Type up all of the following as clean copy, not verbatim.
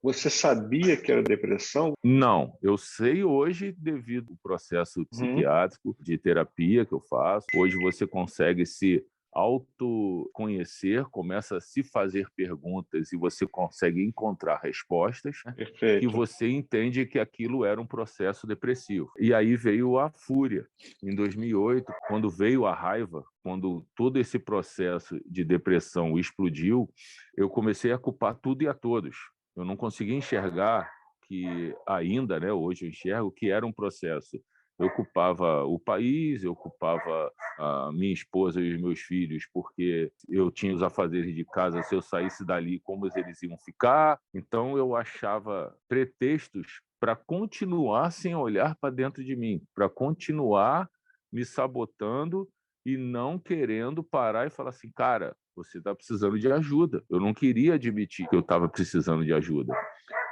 Você sabia que era depressão? Não, eu sei hoje devido ao processo Uhum. psiquiátrico de terapia que eu faço. Hoje você consegue se autoconhecer, começa a se fazer perguntas e você consegue encontrar respostas, né, que Perfeito. você entende que aquilo era um processo depressivo. E aí veio a fúria. Em 2008, quando veio a raiva, quando todo esse processo de depressão explodiu, eu comecei a culpar tudo e a todos. Eu não conseguia enxergar que ainda, né, hoje eu enxergo que era um processo. Eu culpava o país, eu culpava a minha esposa e os meus filhos, porque eu tinha os afazeres de casa, se eu saísse dali, como eles iam ficar. Então eu achava pretextos para continuar sem olhar para dentro de mim, para continuar me sabotando e não querendo parar e falar assim, cara, você está precisando de ajuda. Eu não queria admitir que eu estava precisando de ajuda.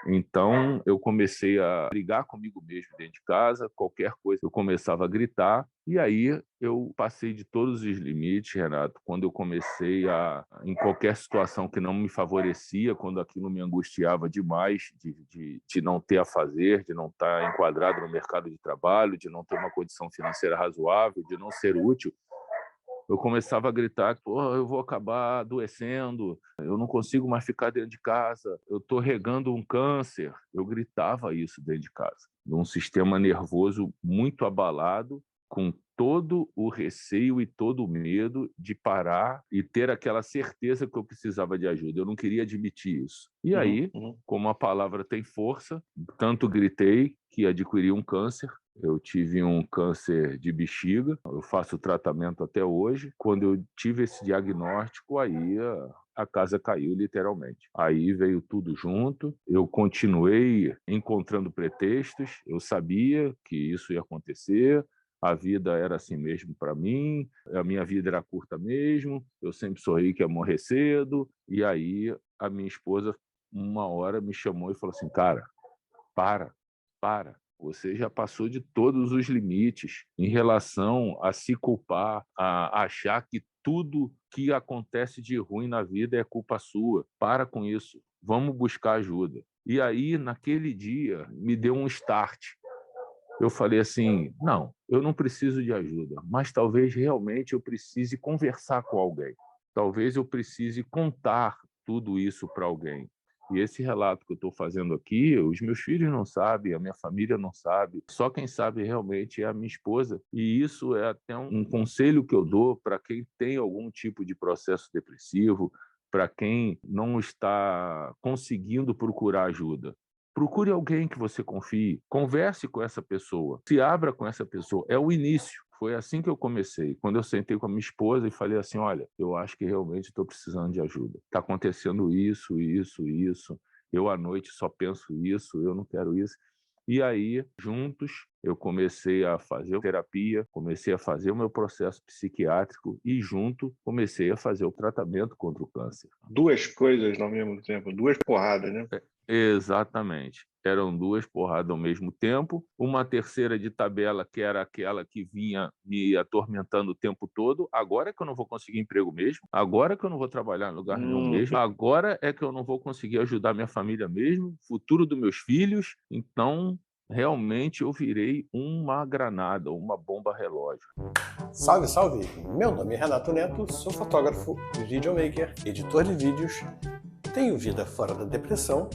Então, eu comecei a brigar comigo mesmo dentro de casa, qualquer coisa eu começava a gritar, e aí eu passei de todos os limites, Renato, quando eu comecei em qualquer situação que não me favorecia, quando aquilo me angustiava demais, de não ter a fazer, de não estar enquadrado no mercado de trabalho, de não ter uma condição financeira razoável, de não ser útil, eu começava a gritar, porra, eu vou acabar adoecendo, eu não consigo mais ficar dentro de casa, eu estou regando um câncer. Eu gritava isso dentro de casa, num sistema nervoso muito abalado, com todo o receio e todo o medo de parar e ter aquela certeza que eu precisava de ajuda. Eu não queria admitir isso. E Uhum, aí, uhum. como a palavra tem força, tanto gritei que adquiri um câncer. Eu tive um câncer de bexiga, eu faço tratamento até hoje. Quando eu tive esse diagnóstico, aí a casa caiu literalmente. Aí veio tudo junto, eu continuei encontrando pretextos, eu sabia que isso ia acontecer, a vida era assim mesmo para mim, a minha vida era curta mesmo, eu sempre sorri que ia morrer cedo, e aí a minha esposa, uma hora, me chamou e falou assim, cara, para, para. Você já passou de todos os limites em relação a se culpar, a achar que tudo que acontece de ruim na vida é culpa sua. Para com isso. Vamos buscar ajuda. E aí, naquele dia, me deu um start. Eu falei assim: não, eu não preciso de ajuda, mas talvez realmente eu precise conversar com alguém. Talvez eu precise contar tudo isso para alguém. E esse relato que eu estou fazendo aqui, os meus filhos não sabem, a minha família não sabe, só quem sabe realmente é a minha esposa. E isso é até um conselho que eu dou para quem tem algum tipo de processo depressivo, para quem não está conseguindo procurar ajuda. Procure alguém que você confie, converse com essa pessoa, se abra com essa pessoa. É o início. Foi assim que eu comecei. Quando eu sentei com a minha esposa e falei assim: olha, eu acho que realmente estou precisando de ajuda. Está acontecendo isso, isso, isso. Eu à noite só penso isso, eu não quero isso. E aí, juntos, eu comecei a fazer terapia, comecei a fazer o meu processo psiquiátrico e, junto, comecei a fazer o tratamento contra o câncer. Duas coisas ao mesmo tempo, duas porradas, né? Exatamente. Eram 2 porradas ao mesmo tempo, uma terceira de tabela, que era aquela que vinha me atormentando o tempo todo. Agora é que eu não vou conseguir emprego mesmo, agora é que eu não vou trabalhar em lugar nenhum mesmo, agora é que eu não vou conseguir ajudar minha família mesmo, futuro dos meus filhos. Então, realmente eu virei uma granada, uma bomba relógio. Salve, salve! Meu nome é Renato Neto, sou fotógrafo, videomaker, editor de vídeos, tenho vida fora da depressão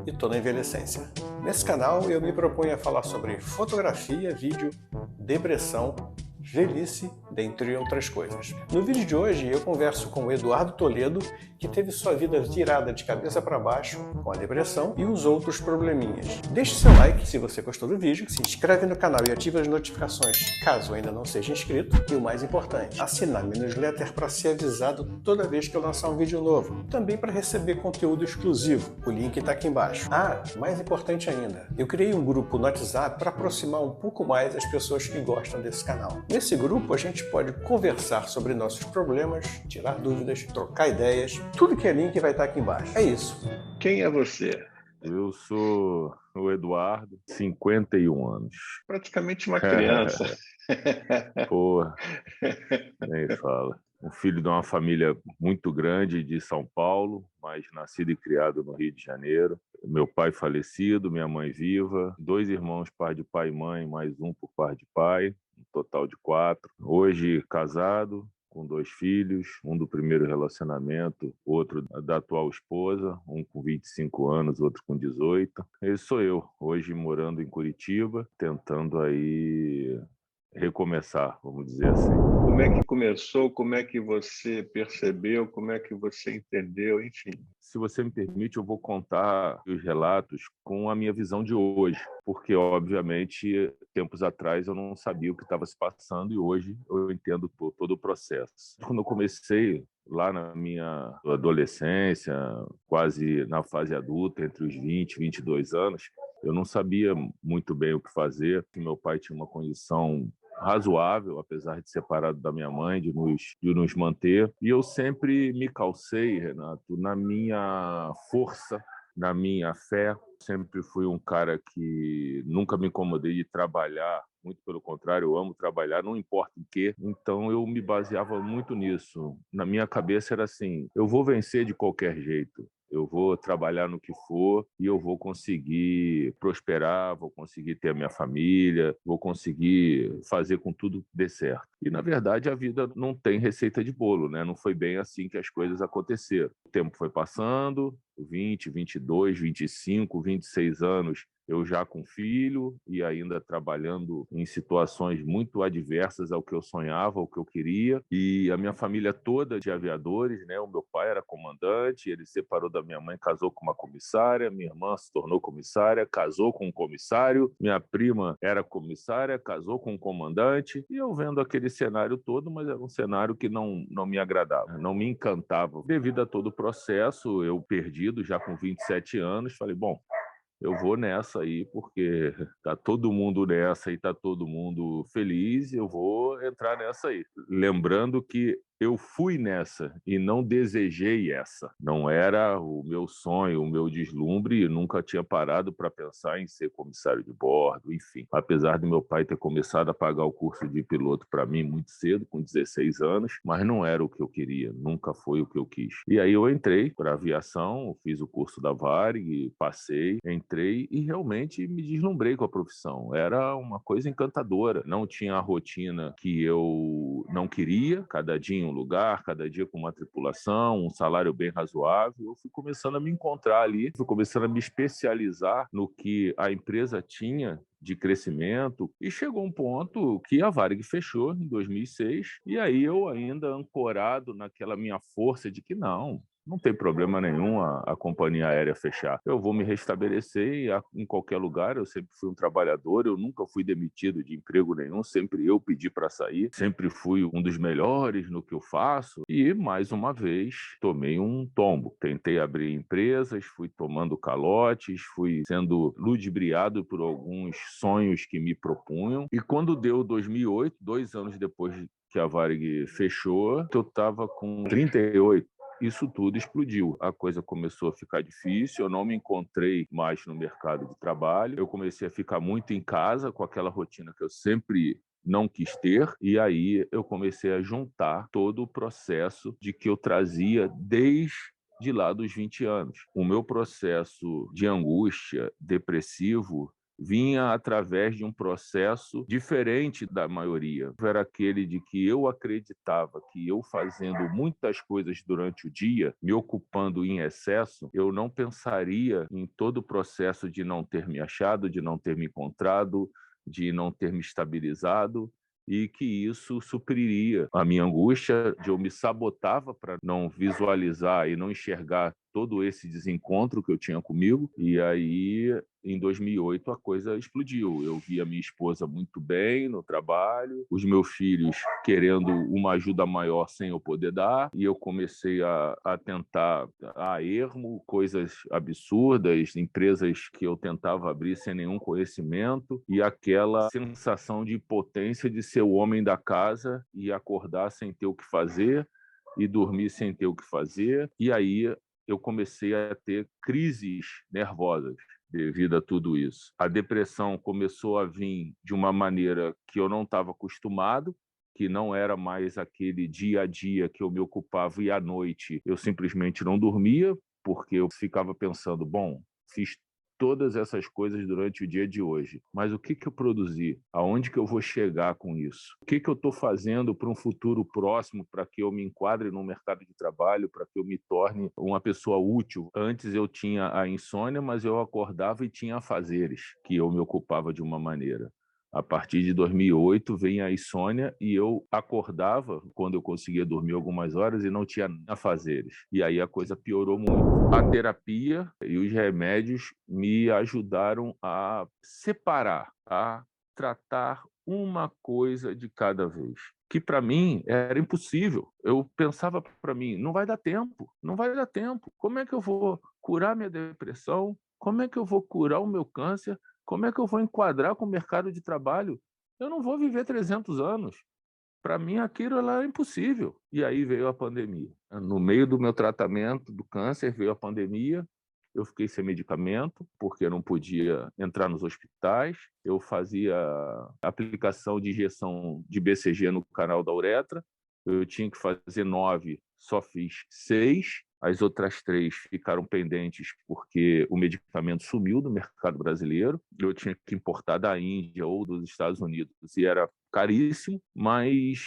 e tô na envelhecência. Nesse canal eu me proponho a falar sobre fotografia, vídeo, depressão, velhice, dentre outras coisas. No vídeo de hoje eu converso com o Eduardo Toledo, que teve sua vida virada de cabeça para baixo com a depressão e os outros probleminhas. Deixe seu like se você gostou do vídeo, se inscreve no canal e ative as notificações caso ainda não seja inscrito e o mais importante, assinar minha newsletter para ser avisado toda vez que eu lançar um vídeo novo, também para receber conteúdo exclusivo. O link está aqui embaixo. Ah, mais importante ainda, eu criei um grupo no WhatsApp para aproximar um pouco mais as pessoas que gostam desse canal. Nesse grupo a gente pode conversar sobre nossos problemas, tirar dúvidas, trocar ideias, tudo que é link vai estar aqui embaixo. É isso. Quem é você? Eu sou o Eduardo, 51 anos. Praticamente uma criança. Porra, nem fala. Um filho de uma família muito grande de São Paulo, mas nascido e criado no Rio de Janeiro. Meu pai falecido, minha mãe viva, 2 irmãos par de pai e mãe, mais um por par de pai, um total de 4. Hoje casado, com 2 filhos, um do primeiro relacionamento, outro da atual esposa, um com 25 anos, outro com 18. Esse sou eu, hoje morando em Curitiba, tentando aí recomeçar, vamos dizer assim. Como é que começou? Como é que você percebeu? Como é que você entendeu? Enfim. Se você me permite, eu vou contar os relatos com a minha visão de hoje, porque, obviamente, tempos atrás eu não sabia o que estava se passando e hoje eu entendo todo o processo. Quando eu comecei, lá na minha adolescência, quase na fase adulta, entre os 20 e 22 anos, eu não sabia muito bem o que fazer. Meu pai tinha uma condição razoável, apesar de separado da minha mãe, de nos manter. E eu sempre me calcei, Renato, na minha força, na minha fé. Sempre fui um cara que nunca me incomodei de trabalhar, muito pelo contrário, eu amo trabalhar, não importa o quê. Então eu me baseava muito nisso. Na minha cabeça era assim, eu vou vencer de qualquer jeito. Eu vou trabalhar no que for e eu vou conseguir prosperar, vou conseguir ter a minha família, vou conseguir fazer com tudo dê certo. E, na verdade, a vida não tem receita de bolo, né? Não foi bem assim que as coisas aconteceram. O tempo foi passando, 20, 22, 25, 26 anos, eu já com filho e ainda trabalhando em situações muito adversas ao que eu sonhava, ao que eu queria. E a minha família toda de aviadores, né? O meu pai era comandante, ele separou da minha mãe, casou com uma comissária, minha irmã se tornou comissária, casou com um comissário, minha prima era comissária, casou com um comandante, e eu vendo aquele cenário todo, mas era um cenário que não me agradava, não me encantava. Devido a todo o processo, eu perdido já com 27 anos, falei, bom, eu vou nessa aí, porque tá todo mundo nessa e tá todo mundo feliz, eu vou entrar nessa aí. Lembrando que eu fui nessa e não desejei essa. Não era o meu sonho, o meu deslumbre, e nunca tinha parado para pensar em ser comissário de bordo, enfim. Apesar do meu pai ter começado a pagar o curso de piloto para mim muito cedo, com 16 anos, mas não era o que eu queria, nunca foi o que eu quis. E aí eu entrei para aviação, fiz o curso da Varig, passei, entrei e realmente me deslumbrei com a profissão. Era uma coisa encantadora. Não tinha a rotina que eu não queria, cada dia em um lugar, cada dia com uma tripulação, um salário bem razoável. Eu fui começando a me encontrar ali, fui começando a me especializar no que a empresa tinha de crescimento, e chegou um ponto que a Varig fechou em 2006, e aí eu ainda ancorado naquela minha força de que não tem problema nenhum a companhia aérea fechar. Eu vou me restabelecer em qualquer lugar, eu sempre fui um trabalhador, eu nunca fui demitido de emprego nenhum, sempre eu pedi para sair, sempre fui um dos melhores no que eu faço, e mais uma vez tomei um tombo. Tentei abrir empresas, fui tomando calotes, fui sendo ludibriado por alguns sonhos que me propunham, e quando deu 2008, 2 anos depois que a Varig fechou, eu estava com 38. Isso tudo explodiu. A coisa começou a ficar difícil, eu não me encontrei mais no mercado de trabalho, eu comecei a ficar muito em casa com aquela rotina que eu sempre não quis ter, e aí eu comecei a juntar todo o processo de que eu trazia desde lá dos 20 anos. O meu processo de angústia, depressivo, vinha através de um processo diferente da maioria. Era aquele de que eu acreditava que eu fazendo muitas coisas durante o dia, me ocupando em excesso, eu não pensaria em todo o processo de não ter me achado, de não ter me encontrado, de não ter me estabilizado, e que isso supriria a minha angústia, de eu me sabotava para não visualizar e não enxergar todo esse desencontro que eu tinha comigo. E aí, em 2008, a coisa explodiu. Eu vi a minha esposa muito bem no trabalho, os meus filhos querendo uma ajuda maior sem eu poder dar, e eu comecei a tentar a ermo, coisas absurdas, empresas que eu tentava abrir sem nenhum conhecimento, e aquela sensação de impotência de ser o homem da casa e acordar sem ter o que fazer, e dormir sem ter o que fazer. E aí eu comecei a ter crises nervosas devido a tudo isso. A depressão começou a vir de uma maneira que eu não estava acostumado, que não era mais aquele dia a dia que eu me ocupava, e à noite eu simplesmente não dormia, porque eu ficava pensando, bom, fiz todas essas coisas durante o dia de hoje. Mas o que eu produzi? Aonde que eu vou chegar com isso? O que eu estou fazendo para um futuro próximo para que eu me enquadre no mercado de trabalho, para que eu me torne uma pessoa útil? Antes eu tinha a insônia, mas eu acordava e tinha afazeres que eu me ocupava de uma maneira. A partir de 2008 vem a insônia e eu acordava quando eu conseguia dormir algumas horas e não tinha afazeres. E aí a coisa piorou muito. A terapia e os remédios me ajudaram a separar, a tratar uma coisa de cada vez. Que para mim era impossível. Eu pensava para mim, não vai dar tempo, não vai dar tempo. Como é que eu vou curar minha depressão? Como é que eu vou curar o meu câncer? Como é que eu vou enquadrar com o mercado de trabalho? Eu não vou viver 300 anos. Para mim, aquilo era impossível. E aí veio a pandemia. No meio do meu tratamento do câncer, veio a pandemia. Eu fiquei sem medicamento, porque eu não podia entrar nos hospitais. Eu fazia aplicação de injeção de BCG no canal da uretra. Eu tinha que fazer 9, só fiz 6. As outras 3 ficaram pendentes porque o medicamento sumiu do mercado brasileiro. Eu tinha que importar da Índia ou dos Estados Unidos e era caríssimo. Mas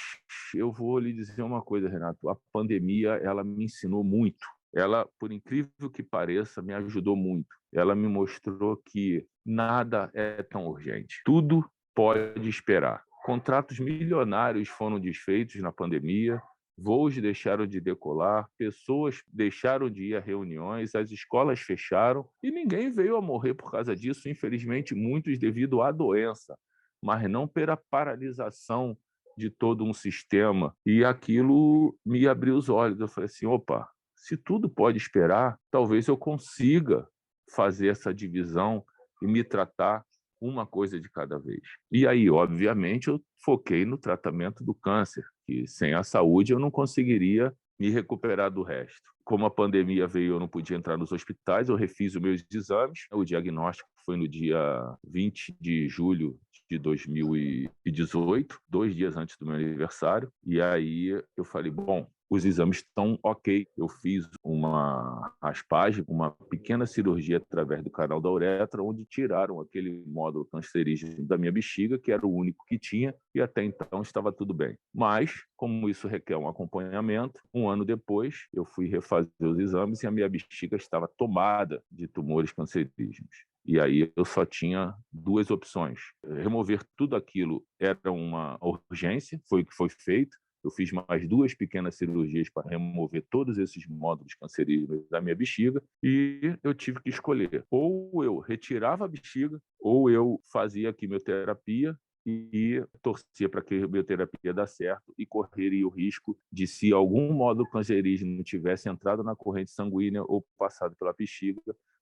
eu vou lhe dizer uma coisa, Renato. A pandemia, ela me ensinou muito. Ela, por incrível que pareça, me ajudou muito. Ela me mostrou que nada é tão urgente. Tudo pode esperar. Contratos milionários foram desfeitos na pandemia, voos deixaram de decolar, pessoas deixaram de ir a reuniões, as escolas fecharam e ninguém veio a morrer por causa disso, infelizmente, muitos devido à doença, mas não pela paralisação de todo um sistema. E aquilo me abriu os olhos. Eu falei assim, opa, se tudo pode esperar, talvez eu consiga fazer essa divisão e me tratar uma coisa de cada vez. E aí, obviamente, eu foquei no tratamento do câncer, que sem a saúde eu não conseguiria me recuperar do resto. Como a pandemia veio, eu não podia entrar nos hospitais, eu refiz os meus exames. O diagnóstico foi no dia 20 de julho de 2018, 2 dias antes do meu aniversário. E aí eu falei, bom, os exames estão ok. Eu fiz uma raspagem, uma pequena cirurgia através do canal da uretra, onde tiraram aquele módulo cancerígeno da minha bexiga, que era o único que tinha, e até então estava tudo bem. Mas, como isso requer um acompanhamento, 1 ano depois eu fui refazer os exames e a minha bexiga estava tomada de tumores cancerígenos. E aí eu só tinha 2 opções. Remover tudo aquilo era uma urgência, foi o que foi feito. Eu fiz mais 2 pequenas cirurgias para remover todos esses módulos cancerígenos da minha bexiga e eu tive que escolher. Ou eu retirava a bexiga, ou eu fazia a quimioterapia e torcia para que a quimioterapia dê certo e correria o risco de, se algum módulo cancerígeno tivesse entrado na corrente sanguínea ou passado pela bexiga,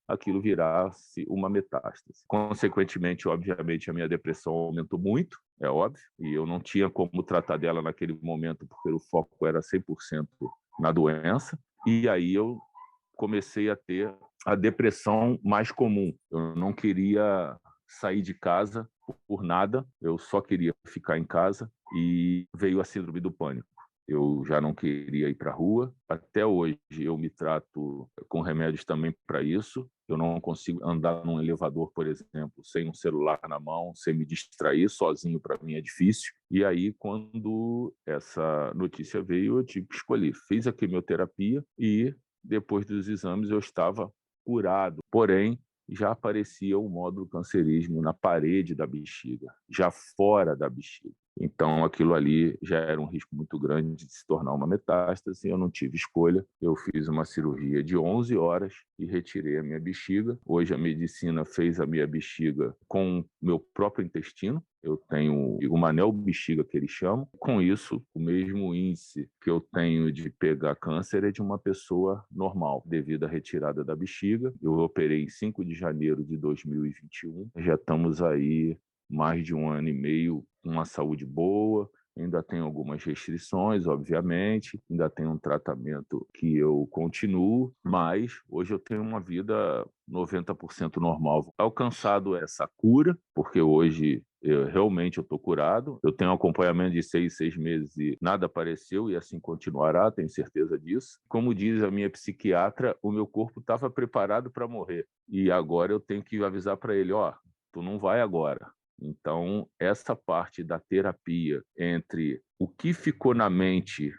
aquilo virasse uma metástase. Consequentemente, obviamente, a minha depressão aumentou muito, é óbvio, e eu não tinha como tratar dela naquele momento, porque o foco era 100% na doença, e aí eu comecei a ter a depressão mais comum. Eu não queria sair de casa por nada, eu só queria ficar em casa, e veio a síndrome do pânico. Eu já não queria ir para a rua. Até hoje eu me trato com remédios também para isso. Eu não consigo andar num elevador, por exemplo, sem um celular na mão, sem me distrair. Sozinho, para mim, é difícil. E aí, quando essa notícia veio, eu tive que escolher. Fiz a quimioterapia e, depois dos exames, eu estava curado. Porém, já aparecia o módulo cancerígeno na parede da bexiga, já fora da bexiga. Então, aquilo ali já era um risco muito grande de se tornar uma metástase. Eu não tive escolha. Eu fiz uma cirurgia de 11 horas e retirei a minha bexiga. Hoje, a medicina fez a minha bexiga com o meu próprio intestino. Eu tenho uma anel-bexiga, que eles chamam. Com isso, o mesmo índice que eu tenho de pegar câncer é de uma pessoa normal, devido à retirada da bexiga. Eu operei em 5 de janeiro de 2021. Já estamos aí mais de 1 ano e meio com uma saúde boa, ainda tenho algumas restrições, obviamente, ainda tenho um tratamento que eu continuo, mas hoje eu tenho uma vida 90% normal. Alcançado essa cura, porque hoje Realmente eu estou curado, eu tenho um acompanhamento de 6 meses e nada apareceu e assim continuará, tenho certeza disso. Como diz a minha psiquiatra, o meu corpo estava preparado para morrer e agora eu tenho que avisar para ele, tu não vai agora. Então, essa parte da terapia entre o que ficou na mente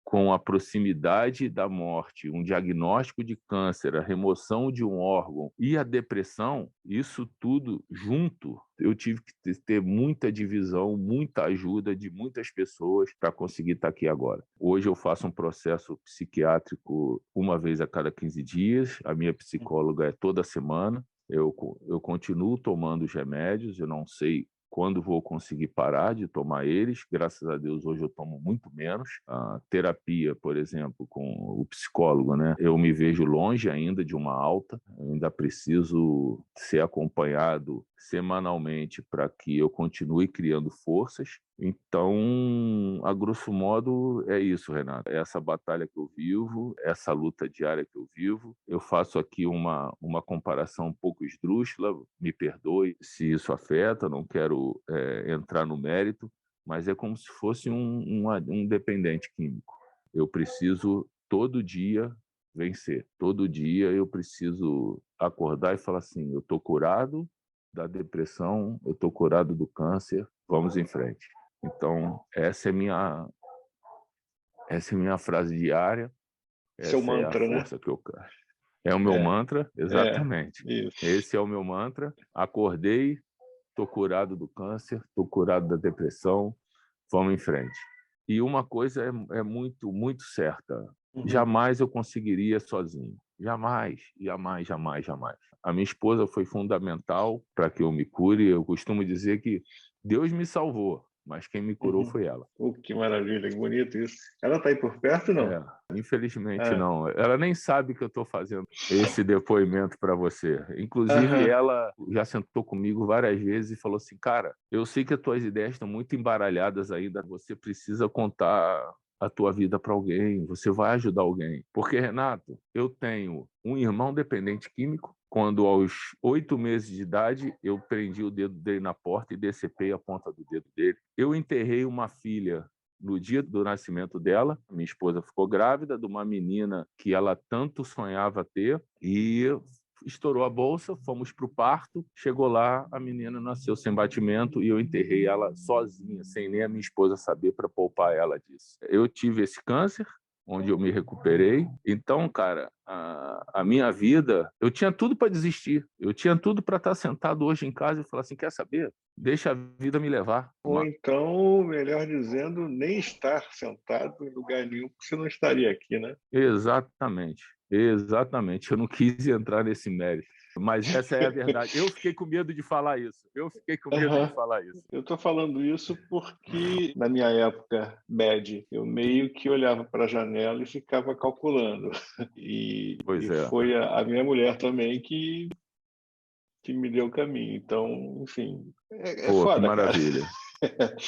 com a proximidade da morte, um diagnóstico de câncer, a remoção de um órgão e a depressão, isso tudo junto, eu tive que ter muita divisão, muita ajuda de muitas pessoas para conseguir estar aqui agora. Hoje eu faço um processo psiquiátrico uma vez a cada 15 dias, a minha psicóloga é toda semana, eu continuo tomando os remédios, eu não sei quando vou conseguir parar de tomar eles. Graças a Deus, hoje eu tomo muito menos. A terapia, por exemplo, com o psicólogo, né? Eu me vejo longe ainda de uma alta, eu ainda preciso ser acompanhado semanalmente para que eu continue criando forças. Então, a grosso modo, é isso, Renato. É essa batalha que eu vivo, essa luta diária que eu vivo. Eu faço aqui uma comparação um pouco esdrúxula, me perdoe se isso afeta, não quero entrar no mérito, mas é como se fosse um dependente químico. Eu preciso, todo dia, vencer. Todo dia eu preciso acordar e falar assim, eu estou curado da depressão, eu estou curado do câncer, vamos em frente. Então, essa é minha frase diária, Seu essa é a mantra, né? força que eu quero. É o meu mantra, exatamente. Isso. Esse é o meu mantra. Acordei, estou curado do câncer, estou curado da depressão, vamos em frente. E uma coisa é muito, muito certa. Jamais eu conseguiria sozinho. Jamais, jamais, jamais, jamais. A minha esposa foi fundamental para que eu me cure. Eu costumo dizer que Deus me salvou, mas quem me curou foi ela. Que maravilha, que bonito isso. Ela está aí por perto, não? Infelizmente não. Ela nem sabe que eu estou fazendo esse depoimento para você. Inclusive, ela já sentou comigo várias vezes e falou assim, cara, eu sei que as tuas ideias estão muito embaralhadas ainda, você precisa contar a tua vida para alguém, você vai ajudar alguém. Porque, Renato, eu tenho um irmão dependente químico. Quando, aos 8 meses de idade, eu prendi o dedo dele na porta e decepei a ponta do dedo dele. Eu enterrei uma filha no dia do nascimento dela. Minha esposa ficou grávida de uma menina que ela tanto sonhava ter e estourou a bolsa, fomos para o parto, chegou lá, a menina nasceu sem batimento e eu enterrei ela sozinha, sem nem a minha esposa saber, para poupar ela disso. Eu tive esse câncer, onde eu me recuperei. Então, cara, a minha vida, eu tinha tudo para desistir. Eu tinha tudo para estar sentado hoje em casa e falar assim, quer saber? Deixa a vida me levar. Ou então, melhor dizendo, nem estar sentado em lugar nenhum, porque você não estaria aqui, né? Exatamente, exatamente. Eu não quis entrar nesse mérito, mas essa é a verdade. Eu fiquei com medo de falar isso. Eu estou falando isso porque, na minha época média, eu meio que olhava para a janela e ficava calculando. E foi a minha mulher também que me deu o caminho. Então, enfim, é foda, que maravilha.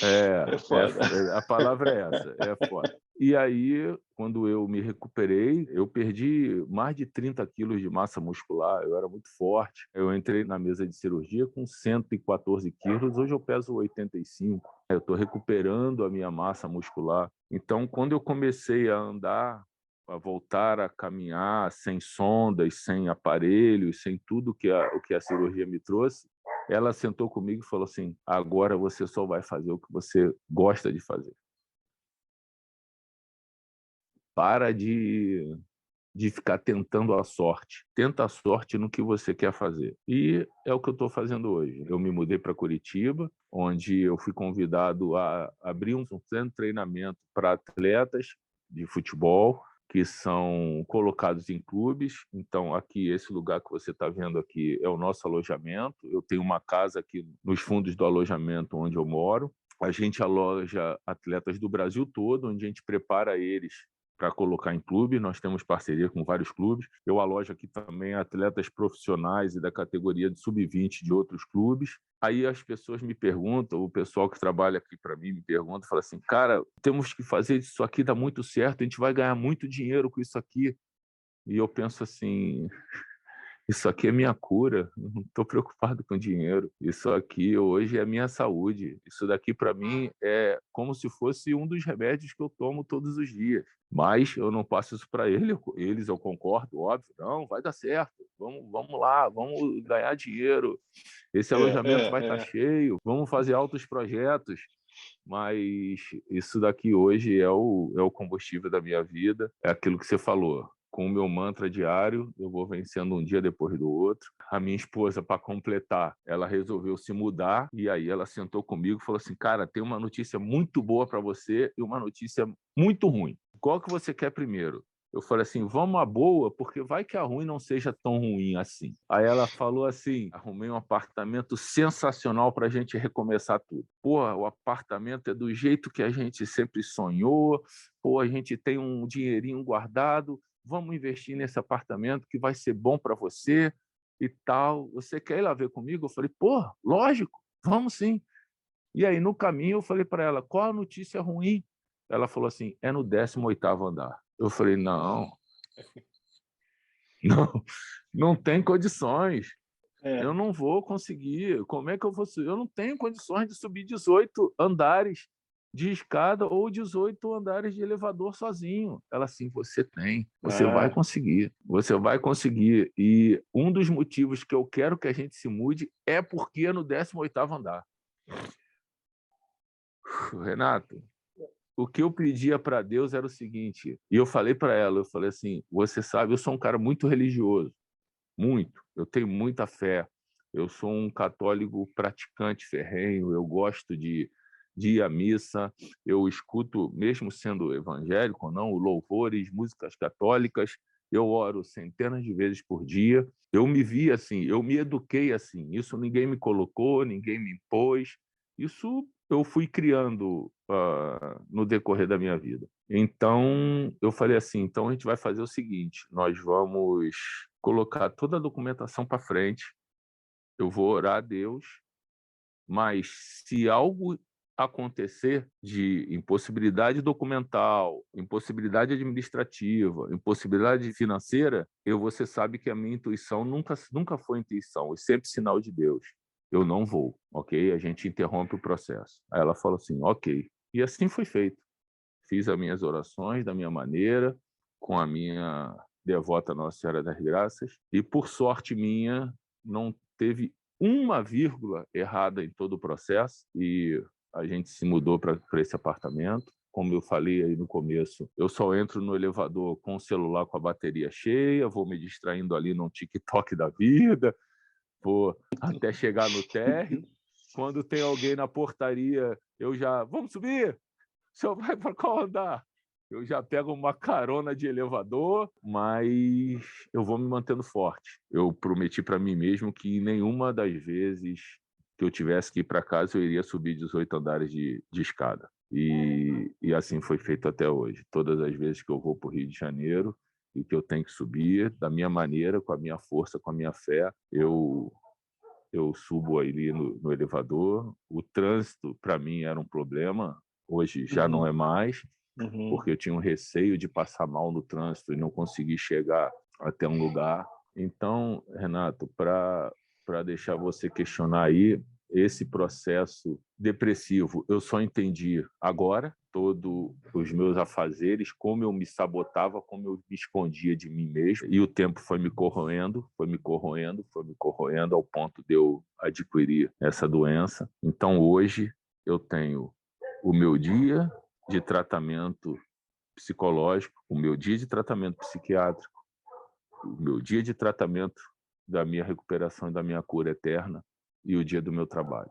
É foda. A palavra é essa, é foda. E aí, quando eu me recuperei, eu perdi mais de 30 quilos de massa muscular, eu era muito forte. Eu entrei na mesa de cirurgia com 114 quilos, hoje eu peso 85. Eu estou recuperando a minha massa muscular. Então, quando eu comecei a andar, a voltar a caminhar sem sondas, sem aparelhos, sem tudo o que a cirurgia me trouxe, ela sentou comigo e falou assim, agora você só vai fazer o que você gosta de fazer. Para de ficar tentando a sorte. Tenta a sorte no que você quer fazer. E é o que eu estou fazendo hoje. Eu me mudei para Curitiba, onde eu fui convidado a abrir um centro de treinamento para atletas de futebol que são colocados em clubes. Então, aqui, esse lugar que você está vendo aqui é o nosso alojamento. Eu tenho uma casa aqui nos fundos do alojamento onde eu moro. A gente aloja atletas do Brasil todo, onde a gente prepara eles para colocar em clube. Nós temos parceria com vários clubes. Eu alojo aqui também atletas profissionais e da categoria de sub-20 de outros clubes. Aí as pessoas me perguntam, o pessoal que trabalha aqui para mim me pergunta, fala assim, cara, temos que fazer isso aqui, dá muito certo, a gente vai ganhar muito dinheiro com isso aqui. E eu penso assim, Isso aqui é minha cura, não estou preocupado com dinheiro. Isso aqui hoje é minha saúde. Isso daqui para mim é como se fosse um dos remédios que eu tomo todos os dias. Mas eu não passo isso para eles, eu concordo, óbvio. Não, vai dar certo. Vamos lá, vamos ganhar dinheiro. Esse alojamento vai estar cheio, vamos fazer altos projetos. Mas isso daqui hoje é o combustível da minha vida. É aquilo que você falou. Com o meu mantra diário, eu vou vencendo um dia depois do outro. A minha esposa, para completar, ela resolveu se mudar e aí ela sentou comigo e falou assim, cara, tem uma notícia muito boa para você e uma notícia muito ruim. Qual que você quer primeiro? Eu falei assim, vamos à boa, porque vai que a ruim não seja tão ruim assim. Aí ela falou assim, arrumei um apartamento sensacional para a gente recomeçar tudo. Pô, o apartamento é do jeito que a gente sempre sonhou, pô, a gente tem um dinheirinho guardado, vamos investir nesse apartamento que vai ser bom para você e tal. Você quer ir lá ver comigo? Eu falei, pô, lógico, vamos sim. E aí, no caminho, eu falei para ela, qual a notícia ruim? Ela falou assim, é no 18º andar. Eu falei, não, não tem condições. Eu não vou conseguir. Como é que eu vou subir? Eu não tenho condições de subir 18 andares de escada ou 18 andares de elevador sozinho. Ela assim, você tem, você vai conseguir, você vai conseguir. E um dos motivos que eu quero que a gente se mude é porque é no 18º andar. Renato, o que eu pedia para Deus era o seguinte, e eu falei para ela, eu falei assim, você sabe, eu sou um cara muito religioso, muito, eu tenho muita fé, eu sou um católico praticante ferrenho, eu gosto de ir à missa, eu escuto, mesmo sendo evangélico ou não, louvores, músicas católicas, eu oro centenas de vezes por dia, eu me vi assim, eu me eduquei assim, isso ninguém me colocou, ninguém me impôs, isso eu fui criando no decorrer da minha vida. Então, eu falei assim, então a gente vai fazer o seguinte, nós vamos colocar toda a documentação para frente, eu vou orar a Deus, mas se algo acontecer de impossibilidade documental, impossibilidade administrativa, impossibilidade financeira, você sabe que a minha intuição nunca foi intuição, é sempre sinal de Deus. Eu não vou, ok? A gente interrompe o processo. Aí ela falou assim, ok. E assim foi feito. Fiz as minhas orações da minha maneira, com a minha devota Nossa Senhora das Graças, e por sorte minha, não teve uma vírgula errada em todo o processo, e a gente se mudou para esse apartamento. Como eu falei aí no começo, eu só entro no elevador com o celular com a bateria cheia, vou me distraindo ali no TikTok da vida, vou até chegar no térreo. Quando tem alguém na portaria, eu já... Vamos subir? O senhor vai para qual andar? Eu já pego uma carona de elevador, mas eu vou me mantendo forte. Eu prometi para mim mesmo que nenhuma das vezes que eu tivesse que ir para casa eu iria subir 18 andares de escada. E assim foi feito até hoje. Todas as vezes que eu vou para o Rio de Janeiro e que eu tenho que subir, da minha maneira, com a minha força, com a minha fé, eu subo ali no elevador. O trânsito, para mim, era um problema. Hoje já não é mais, porque eu tinha um receio de passar mal no trânsito e não conseguir chegar até um lugar. Então, Renato, para deixar você questionar aí, esse processo depressivo, eu só entendi agora, todos os meus afazeres, como eu me sabotava, como eu me escondia de mim mesmo, e o tempo foi me corroendo, ao ponto de eu adquirir essa doença. Então, hoje, eu tenho o meu dia de tratamento psicológico, o meu dia de tratamento psiquiátrico, o meu dia de tratamento da minha recuperação e da minha cura eterna e o dia do meu trabalho.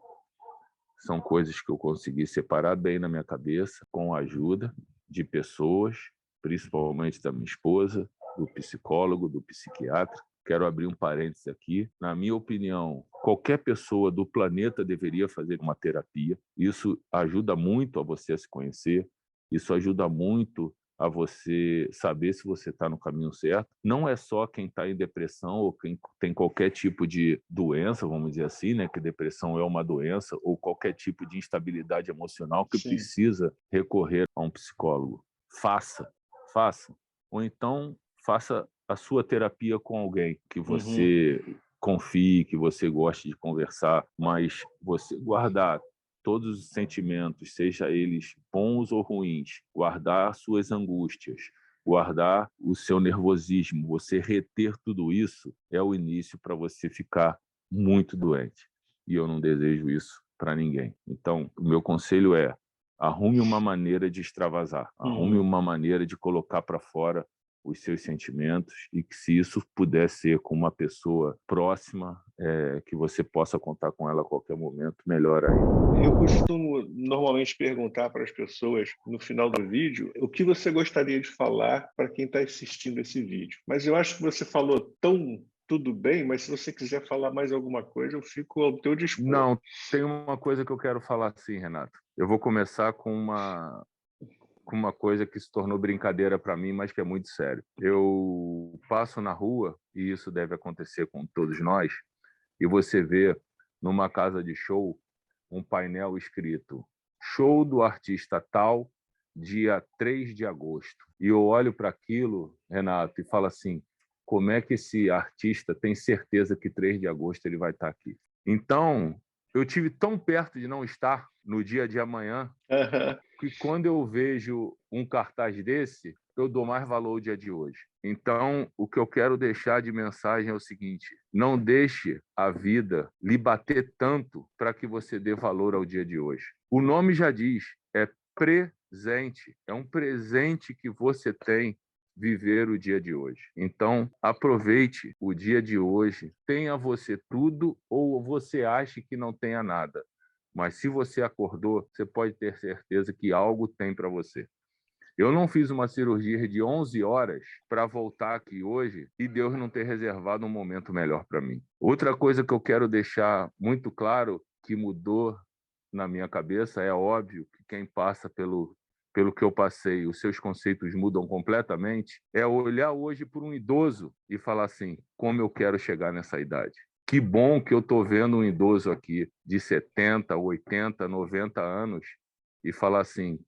São coisas que eu consegui separar bem na minha cabeça, com a ajuda de pessoas, principalmente da minha esposa, do psicólogo, do psiquiatra. Quero abrir um parênteses aqui. Na minha opinião, qualquer pessoa do planeta deveria fazer uma terapia. Isso ajuda muito a você a se conhecer, isso ajuda muito a você saber se você está no caminho certo. Não é só quem está em depressão ou quem tem qualquer tipo de doença, vamos dizer assim, né, que depressão é uma doença, ou qualquer tipo de instabilidade emocional que precisa recorrer a um psicólogo. Faça. Ou então, faça a sua terapia com alguém que você confie, que você goste de conversar, mas você guardar todos os sentimentos, seja eles bons ou ruins, guardar suas angústias, guardar o seu nervosismo, você reter tudo isso, é o início para você ficar muito doente. E eu não desejo isso para ninguém. Então, o meu conselho é: arrume uma maneira de extravasar, arrume uma maneira de colocar para fora os seus sentimentos, e que, se isso puder ser com uma pessoa próxima, que você possa contar com ela a qualquer momento, melhor ainda. Eu costumo normalmente perguntar para as pessoas no final do vídeo o que você gostaria de falar para quem está assistindo esse vídeo. Mas eu acho que você falou tudo bem, mas se você quiser falar mais alguma coisa, eu fico ao teu dispor. Não, tem uma coisa que eu quero falar sim, Renato. Eu vou começar com uma coisa que se tornou brincadeira para mim, mas que é muito sério. Eu passo na rua, e isso deve acontecer com todos nós, e você vê numa casa de show um painel escrito: show do artista tal, dia 3 de agosto. E eu olho para aquilo, Renato, e falo assim: como é que esse artista tem certeza que 3 de agosto ele vai estar aqui? Então, eu tive tão perto de não estar no dia de amanhã, que quando eu vejo um cartaz desse, eu dou mais valor ao dia de hoje. Então, o que eu quero deixar de mensagem é o seguinte: não deixe a vida lhe bater tanto para que você dê valor ao dia de hoje. O nome já diz, é presente. É um presente que você tem, viver o dia de hoje. Então, aproveite o dia de hoje. Tenha você tudo, ou você ache que não tenha nada. Mas se você acordou, você pode ter certeza que algo tem para você. Eu não fiz uma cirurgia de 11 horas para voltar aqui hoje e Deus não ter reservado um momento melhor para mim. Outra coisa que eu quero deixar muito claro, que mudou na minha cabeça, é óbvio que quem passa pelo que eu passei, os seus conceitos mudam completamente, é olhar hoje para um idoso e falar assim: como eu quero chegar nessa idade. Que bom que eu estou vendo um idoso aqui de 70, 80, 90 anos e falar assim: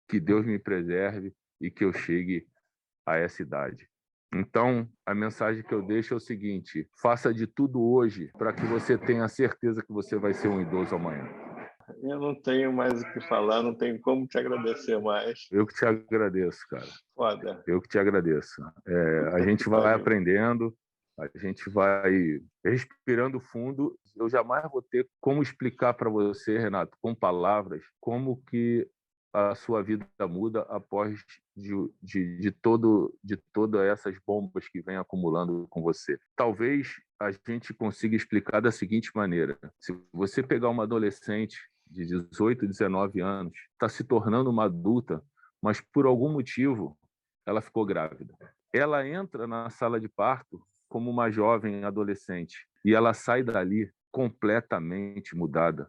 que Deus me preserve e que eu chegue a essa idade. Então, a mensagem que eu deixo é o seguinte: faça de tudo hoje para que você tenha certeza que você vai ser um idoso amanhã. Eu não tenho mais o que falar, não tenho como te agradecer mais. Eu que te agradeço, cara. Foda. Eu que te agradeço. A gente vai aprendendo, a gente vai respirando fundo. Eu jamais vou ter como explicar para você, Renato, com palavras, como que a sua vida muda após de todas essas bombas que vem acumulando com você. Talvez a gente consiga explicar da seguinte maneira: se você pegar uma adolescente de 18, 19 anos, está se tornando uma adulta, mas por algum motivo ela ficou grávida. Ela entra na sala de parto como uma jovem adolescente e ela sai dali completamente mudada.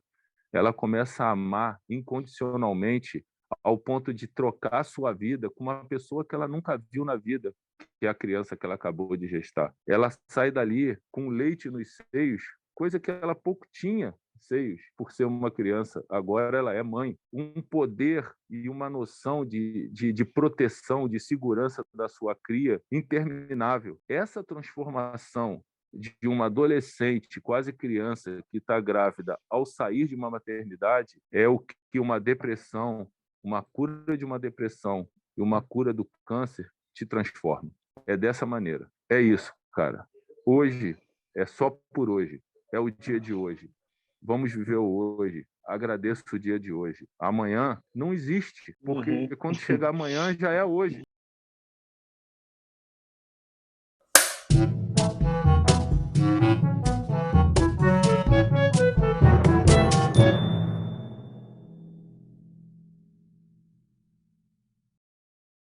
Ela começa a amar incondicionalmente, ao ponto de trocar sua vida com uma pessoa que ela nunca viu na vida, que é a criança que ela acabou de gestar. Ela sai dali com leite nos seios, coisa que ela pouco tinha seios, por ser uma criança. Agora ela é mãe. Um poder e uma noção de proteção, de segurança da sua cria interminável. Essa transformação de uma adolescente, quase criança, que está grávida, ao sair de uma maternidade, é o que uma depressão, uma cura de uma depressão e uma cura do câncer te transforma. É dessa maneira. É isso, cara. Hoje, é só por hoje. É o dia de hoje. Vamos viver o hoje. Agradeço o dia de hoje. Amanhã não existe, porque quando chegar amanhã já é hoje.